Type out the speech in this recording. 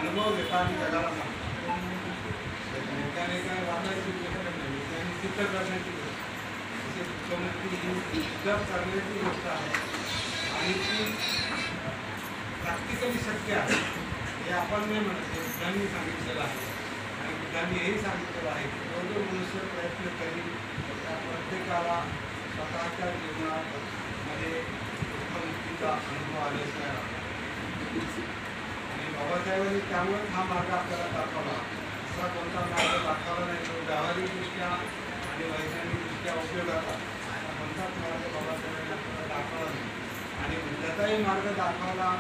अनुभव घेता आणि जगाला सांगता. त्याने काय वाचायची गोष्ट नाही, त्याने सिद्ध करण्याची गोष्ट. असे मुख्यमंत्री ही सिद्ध करण्याची गोष्ट आहे आणि ती प्रॅक्टिकली शक्य आहे. हे आपण नाही म्हणत, हे बुद्धांनी सांगितलेलं आहे आणि बुद्धांनी हेही सांगितलेलं आहे की जो जो मनुष्य प्रयत्न करील त्या प्रत्येकाला स्वतःच्या जीवनामध्ये मुक्तीचा अनुभव आल्याशिवाय आणि बाबासाहेबांनी त्यामुळे हा मार्ग आपल्याला दाखवला. असा कोणता मार्ग दाखवला नाही तो व्यावहारिकदृष्ट्या आणि वैज्ञानिकदृष्ट्या उपयोगाचा कोणताच मार्ग बाबासाहेबांनी आपल्याला दाखवला नाही आणि बुद्धाचाही मार्ग दाखवला